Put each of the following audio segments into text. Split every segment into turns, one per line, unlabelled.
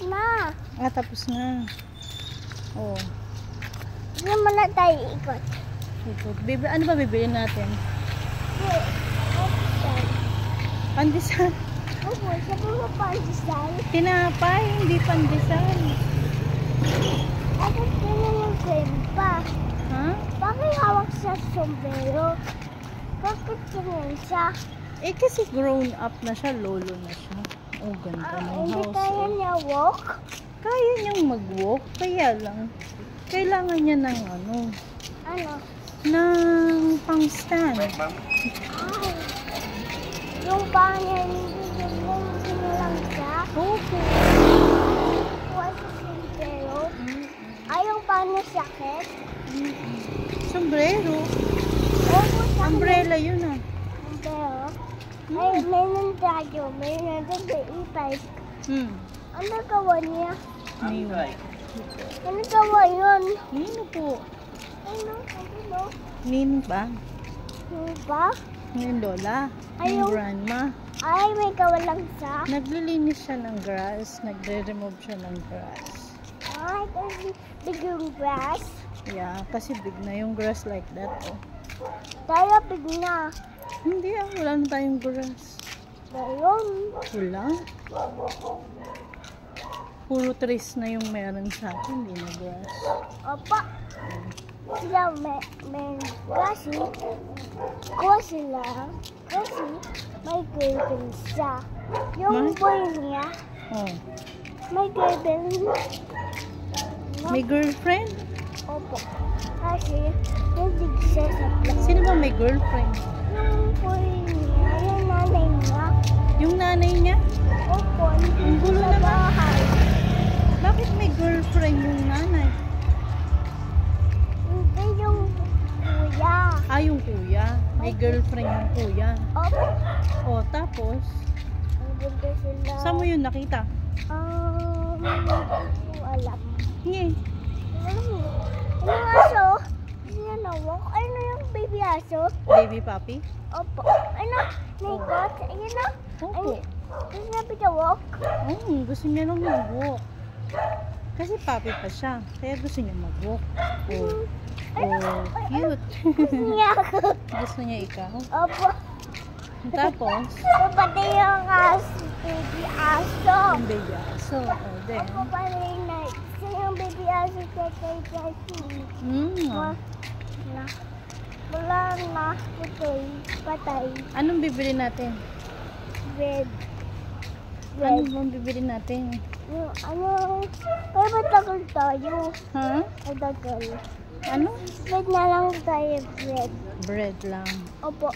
na.
Ah, tapos na. Oh.
Hindi mo na tayo ikot.
Ikot. Ano ba bibili natin? Pandesal.
Opo, sabi mo pandesal.
Tinapay, hindi pandesal.
Bakit ganyan yung cream pa?
Ha?
Bakit hawak sa sombrero? Bakit ganyan siya?
Eh kasi grown up na siya, lolo na siya. Oh, ganda ng
Hindi
house.
kaya niya walk?
Kaya niyang mag-walk, kaya lang kailangan niya ng ano,
Ano?
ng pang-stand.
Ay. Yung banyan, hindi lang siya.
Opo.
Kuha sa sombrero. Ay, yung banyan sakit.
Sombrero.
Opo, sa
Umbrella yun ah.
sombrero. Ay, may nandayo. May nandayo ipay. Ano gawa niya?
Nino.
Ano gawa yun?
Nino po.
Ano?
Nino ba?
Ano ba?
Yung lola.
Ay,
Yung
yung-
grandma.
Ay, may gawa lang siya.
Naglilinis siya ng grass. Nagre-remove siya ng grass.
Ay, kasi big yung grass.
Yeah, kasi big na yung grass like that. Oh.
Tayo big na.
Hindi ah, wala na tayong grass.
Dayon.
Wala. Puro trees na yung meron sa akin, hindi na grass.
Opa. Sila may kasi ko sila kasi may girlfriend siya. Yung
May?
boy niya
Oh.
may girlfriend.
May girlfriend?
Opo. Kasi hindi siya sa plan.
Sino ba may girlfriend?
Yung boy niya, yung nanay niya.
Yung nanay niya?
Opo,
Ang
hindi
gulo
sa
naman.
bahay.
Bakit may girlfriend yung nanay?
Hindi yung kuya.
Ah, yung kuya. May girlfriend yung kuya.
Opo.
Oh, tapos,
Ang ganda sila.
saan mo yun nakita?
Hindi ko alam.
Hindi.
Yung aso? Sino na walk? Ano yung baby aso?
Baby puppy?
Opo. Ano? Naikot? Ayun na?
Opo.
Gusto na pita walk?
Oh, gusto niya lang mag-walk. Kasi puppy pa siya. Kaya gusto niya mag-walk. Oh, oh, cute.
Gusto niya ako.
Gusto niya ikaw.
Opo.
Tapos,
Pati yung baby aso.
yung baby aso. Oh, then,
Opo pa rin na. Gusto yung baby aso kay Jessie. Wala na. Patay.
Anong bibili natin?
Red.
Ano bang bibili natin?
Yung ano, pero matagal tayo.
Ha?
Matagal.
Ano?
Red na lang tayo, red.
Bread lang.
Opo.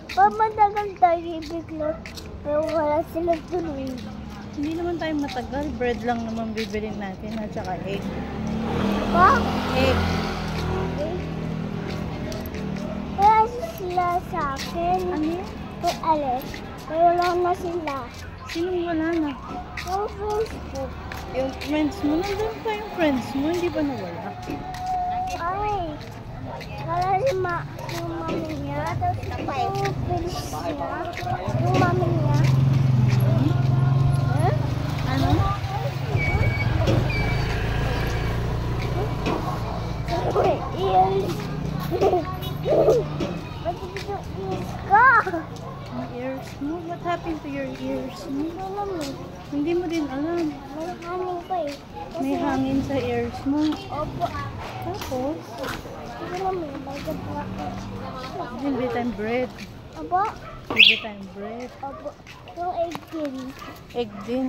Pag matagal tayo ibiglo, pero wala sila tuloy.
Hindi naman tayo matagal. Bread lang naman bibili natin at saka egg.
Pa?
Egg.
Okay. Kaya sila sa akin.
Ano yan?
Kung alis, pero wala na sila.
Sinong wala na?
Yung friends ko.
Yung friends mo, nandun pa yung friends mo, hindi ba nawala?
Ay, wala yung mami niya. Tapos yung friends niya. Yung mami niya. Huh?
Ano?
Ears. Ba't yung ears ko?
Ang ears mo? What happened to your ears mo?
Hindi ko alam eh.
Hindi mo din alam.
May hangin pa eh.
May hangin sa ears mo.
Opo.
Tapos,
Hindi ko alam eh. May ganda.
bibili tayong bread.
Opo.
Bibili tayong bread.
Opo. Yung egg din.
Egg din.